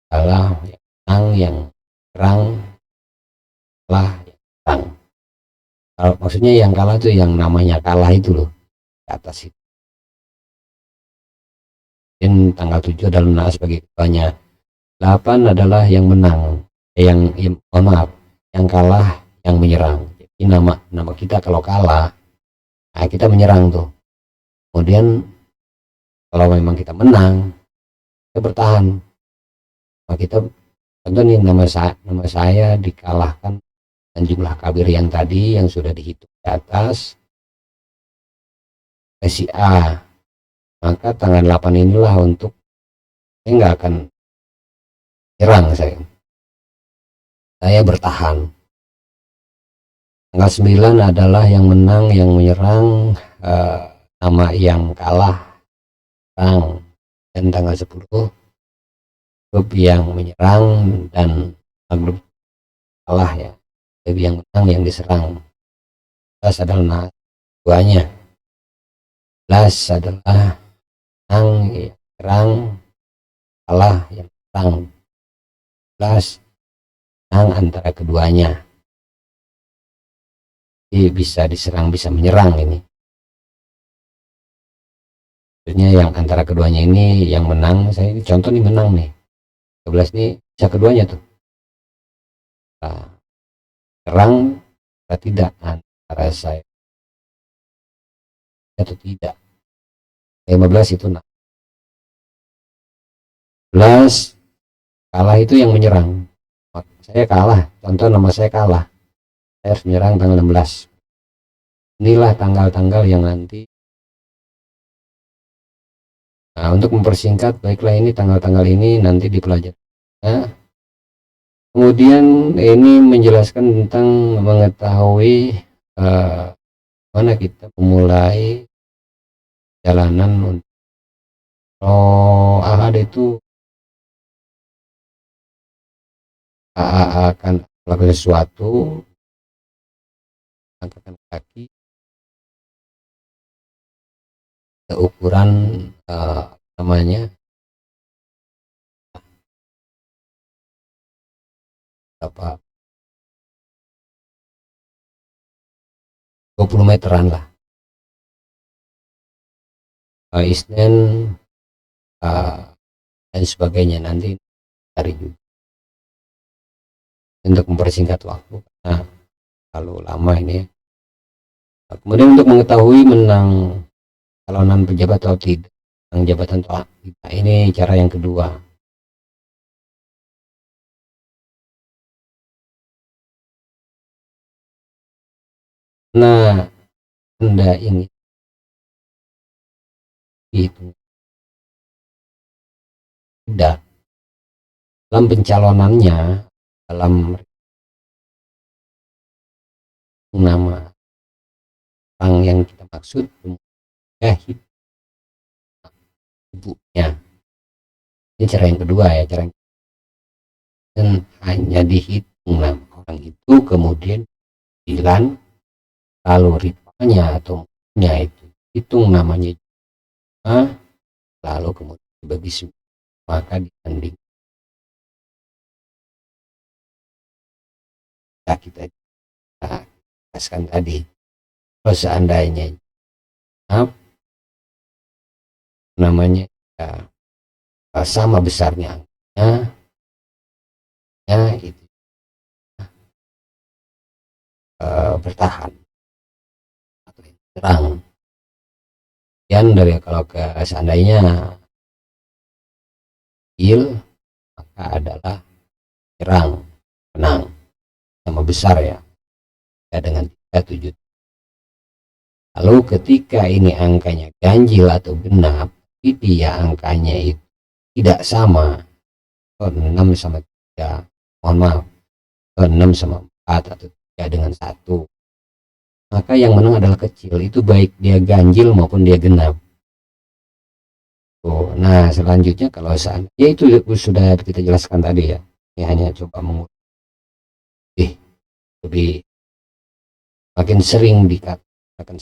[SPEAKER 2] adalah menang yang serang, kalah yang serang. Kalau maksudnya yang kalah itu yang namanya kalah itu loh, di atas itu. Dan tanggal 7 adalah menang sebagai ketuanya. 8 adalah yang menang, mohon maaf, yang kalah yang menyerang. Jadi nama kita kalau kalah, nah kita menyerang tuh. Kemudian kalau memang kita menang, kita bertahan. Nah, kita contoh nih, nama saya dikalahkan dan jumlah kabir yang tadi yang sudah dihitung di atas si A, maka tanggal 8 inilah untuk saya nggak akan nyerang, saya bertahan. Tanggal 9 adalah yang menang yang menyerang, nama yang kalah serang. Dan tanggal 10 grup yang menyerang dan grup kalah ya, jadi yang menang yang diserang. 11 adalah duanya. 11 adalah menang yang serang, kalah yang serang. 11 menang antara keduanya, jadi bisa diserang bisa menyerang. Ini maksudnya yang antara keduanya ini yang menang. Saya ini contoh nih, menang nih 11 nih, bisa keduanya tuh serang atau tidak antara saya atau tidak. 15 itu 11 kalah itu yang menyerang. Saya kalah, contoh nama saya kalah, saya harus menyerang tanggal 16. Inilah tanggal-tanggal yang nanti, nah untuk mempersingkat, baiklah ini tanggal-tanggal ini nanti dipelajari. Nah, kemudian ini menjelaskan tentang mengetahui mana kita memulai jalanan untuk ahad itu akan melakukan sesuatu, angkatkan kaki ke ukuran namanya berapa, 20 meteran lah. Isnen dan sebagainya nanti cari juga untuk mempersingkat waktu karena terlalu lama ini. Kemudian untuk mengetahui menang calonan pejabat atau tidak, menang jabatan atau tidak, ini cara yang kedua. Nah, Anda ingin itu tidak dalam pencalonannya, dalam nama orang yang kita maksud, ibunya. Ini cara yang kedua ya, cara yang dan hanya dihitung nama orang itu, kemudian bilang lalu ripanya atau itu hitung namanya juga, lalu kemudian dibagi semua, maka dibanding kita jelaskan tadi, kalau seandainya namanya ya, sama besarnya angkanya, ya itu bertahan atau terang. Dan dari kalau ke seandainya il, maka adalah terang, menang sama besar ya, dengan 37. Lalu ketika ini angkanya ganjil atau genap, dia angkanya itu tidak sama, 6 sama 3, mohon maaf, 6 sama 4 atau 3 dengan 1, maka yang menang adalah kecil, itu baik dia ganjil maupun dia genap. Nah selanjutnya kalau seandainya itu sudah kita jelaskan tadi ya, ini hanya coba mengulik lebih makin sering dikatakan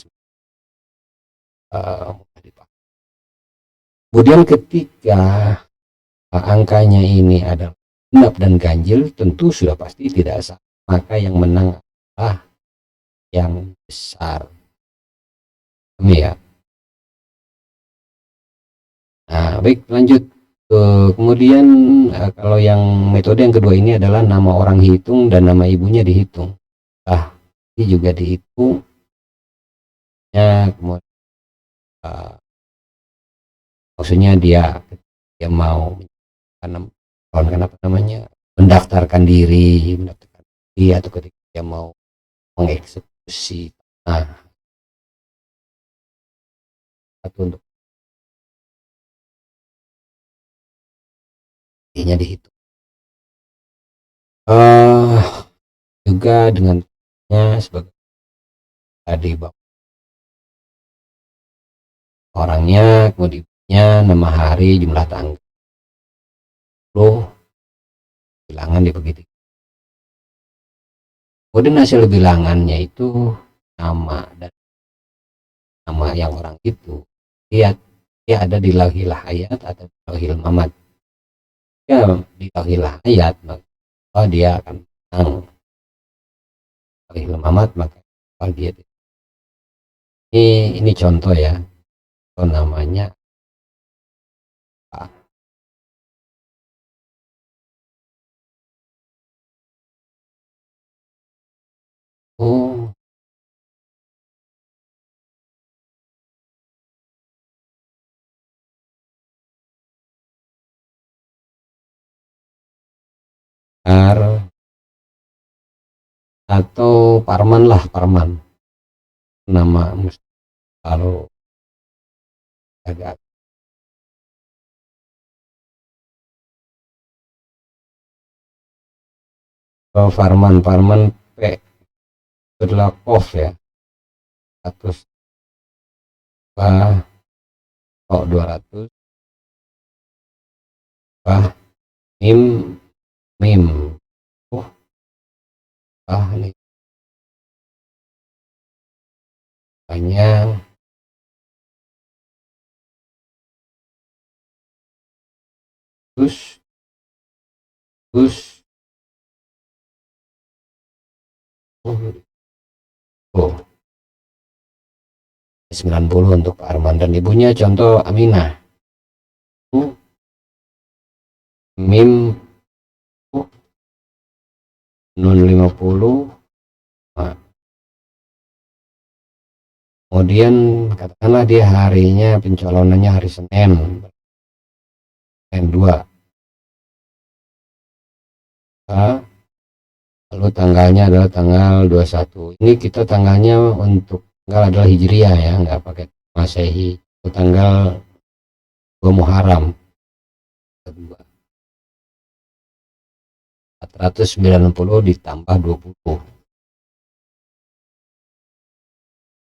[SPEAKER 2] kemudian ketika angkanya ini adalah genap dan ganjil, tentu sudah pasti tidak sama, maka yang menang adalah yang besar. Ini ya. Nah, baik lanjut. Kemudian kalau yang metode yang kedua ini adalah nama orang hitung dan nama ibunya dihitung. Ini juga dihitung. Ya, kemudian maksudnya dia mau mendaftarkan diri atau ketika dia mau mengeksekusi atau untuk nya dihitung. Juga dengan sebagai tadi orangnya, kemudian nama hari, jumlah tanggal, bilangan begitu. Kemudian hasil bilangannya itu nama dan nama yang orang itu dia ada di lauhil hayat atau lauhil mamad. Ya di lauhil hayat maka dia akan menang, lauhil mamad maka dia ini contoh ya, contoh namanya atau Parman lah, Parman nama kalau agak Parman P adalah kof ya, 100 200 mim ini banyak terus 90 untuk Pak Arman dan ibunya contoh Aminah, mim 050 kemudian katakanlah dia harinya pencalonannya hari Senin 2, lalu tanggalnya adalah tanggal 21. Ini kita tanggalnya untuk tanggal adalah Hijriah ya, nggak pakai Masehi. Itu tanggal 2 Muharram 490 ditambah 20,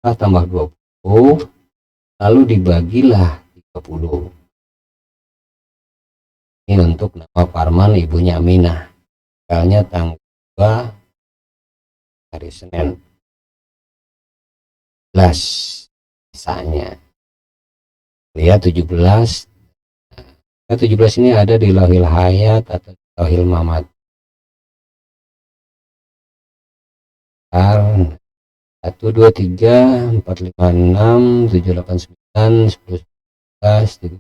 [SPEAKER 2] tambah 20 lalu dibagilah 30. Ini untuk nama Parman ibunya Aminah, tanggalnya tanggal 2 hari Senin 17, misalnya lihat 17. 17 ini ada di Lauhil Hayat atau Lauhil Mamat. 1, 2, 3, 4, 5, 6, 7, 8, 9, 10, 11,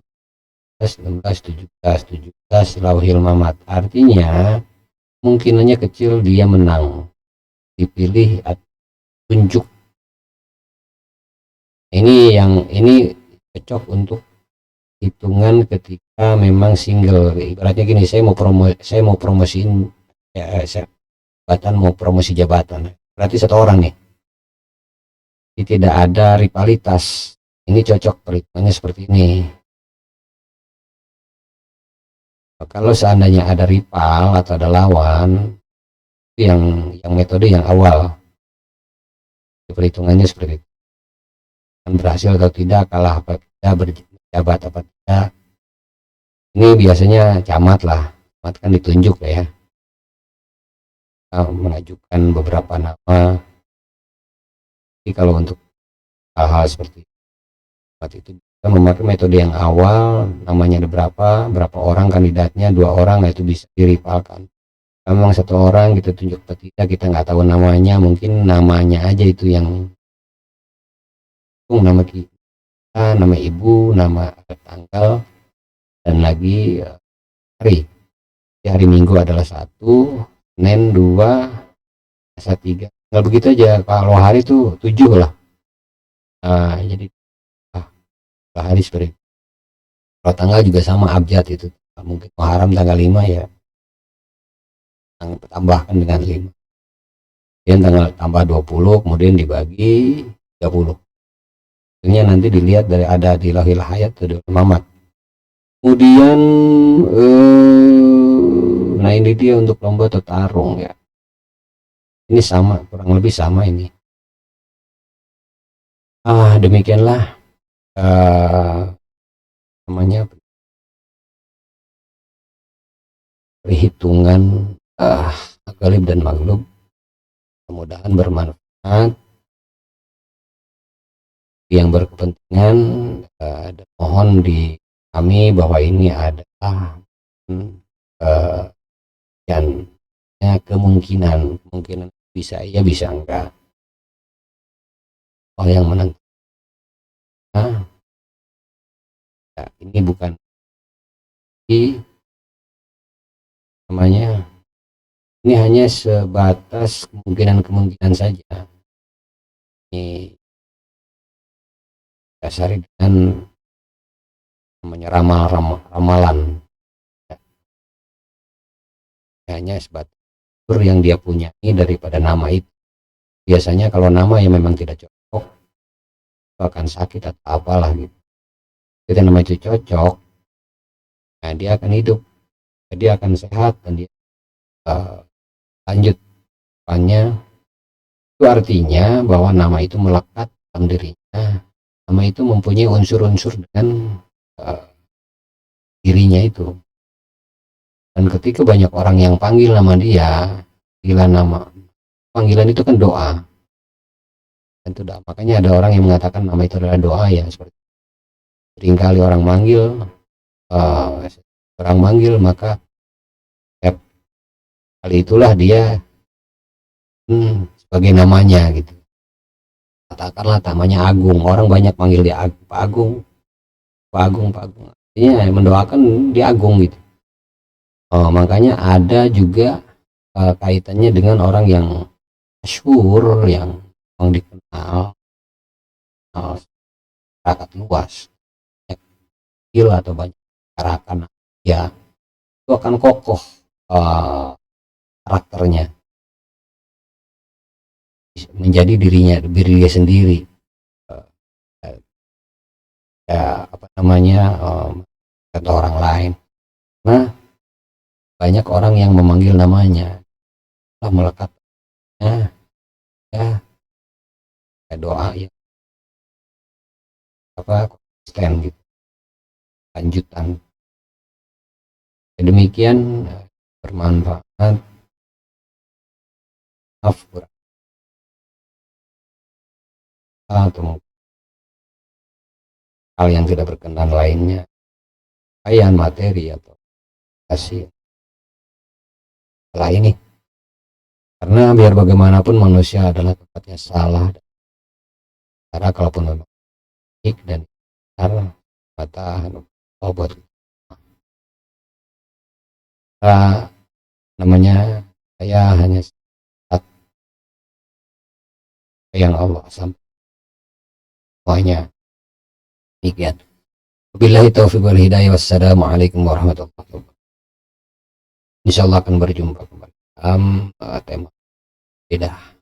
[SPEAKER 2] 12, 16, 17 Lauhil Mamat. Artinya kemungkinannya kecil dia menang, dipilih atau tunjuk. Ini cocok untuk hitungan ketika memang single. Ibaratnya gini, saya mau promosiin jabatan, mau promosi jabatan, berarti satu orang nih, jadi tidak ada rivalitas. Ini cocok perhitungannya seperti ini. Kalau seandainya ada rival atau ada lawan, itu yang metode yang awal, perhitungannya seperti itu, berhasil atau tidak, kalah apa tidak, berjabat apa tidak. Ini biasanya camat lah, camat kan ditunjuk ya, mengajukan beberapa nama. Jadi kalau untuk hal-hal seperti itu kita memakai metode yang awal, namanya ada berapa orang kandidatnya, 2 orang, itu bisa diripalkan. Memang 1 orang kita tunjuk atau tidak, kita nggak tahu namanya, mungkin namanya aja itu yang nama kita, nama ibu, nama tanggal, dan lagi hari. Jadi hari Minggu adalah 1, Senin 2, Selasa 3. Kalau begitu aja. Kalau hari itu 7 lah. Nah, jadi hari seperti itu. Kalau tanggal juga sama, abjad itu. Mungkin Muharram tanggal 5 ya, tambahkan dengan 5. Kemudian tanggal tambah 20, kemudian dibagi 30. Ini nanti dilihat dari ada di Lauhil Hayat atau di Mamat. Kemudian nah ini dia untuk lomba atau tarung ya. Ini sama, kurang lebih sama ini. Demikianlah namanya perhitungan Ghalib dan Maghlub. Mudah-mudahan bermanfaat. Yang berkepentingan dan mohon di kami bahwa ini adalah dan kemungkinan bisa iya bisa enggak. Yang menentukan ini bukan namanya, ini hanya sebatas kemungkinan saja. Ini dasari dengan namanya ramalan, hanya sebatas yang dia punya ini daripada nama itu. Biasanya kalau nama yang memang tidak cocok, itu akan sakit atau apalah gitu. Kita nama itu cocok, nah dia akan hidup, dia akan sehat, dan dia lanjut depannya. Itu artinya bahwa nama itu melekat dalam dirinya, nama itu mempunyai unsur-unsur dengan dirinya itu. Dan ketika banyak orang yang panggil nama dia, panggilan itu kan doa, dan itu doa. Makanya ada orang yang mengatakan nama itu adalah doa ya, seperti seringkali orang manggil maka kali itulah dia sebagai namanya gitu. Katakanlah namanya Agung, orang banyak manggil dia Pak Agung. Artinya mendoakan dia Agung gitu. Makanya ada juga kaitannya dengan orang yang masyhur, yang dikenal. masyarakat luas, banyak kecil atau banyak masyarakat, ya itu akan kokoh karakternya, menjadi diri dia sendiri. Ya apa namanya, kata orang lain. Nah, banyak orang yang memanggil namanya, lah melekatnya, ya doa ya apa konsisten gitu, lanjutan. Demikian bermanfaat. Maaf kurang atau hal yang tidak berkenan lainnya, pakaian, materi atau hasil setelah ini, karena biar bagaimanapun manusia adalah tempatnya salah. Karena kalaupun memang baik dan benar, mata buat namanya saya hanya yang Allah sampai semuanya. Demikian. Wabillahi taufiq wal hidayah. Wassalamualaikum warahmatullahi wabarakatuh. Insyaallah akan berjumpa kembali tema beda.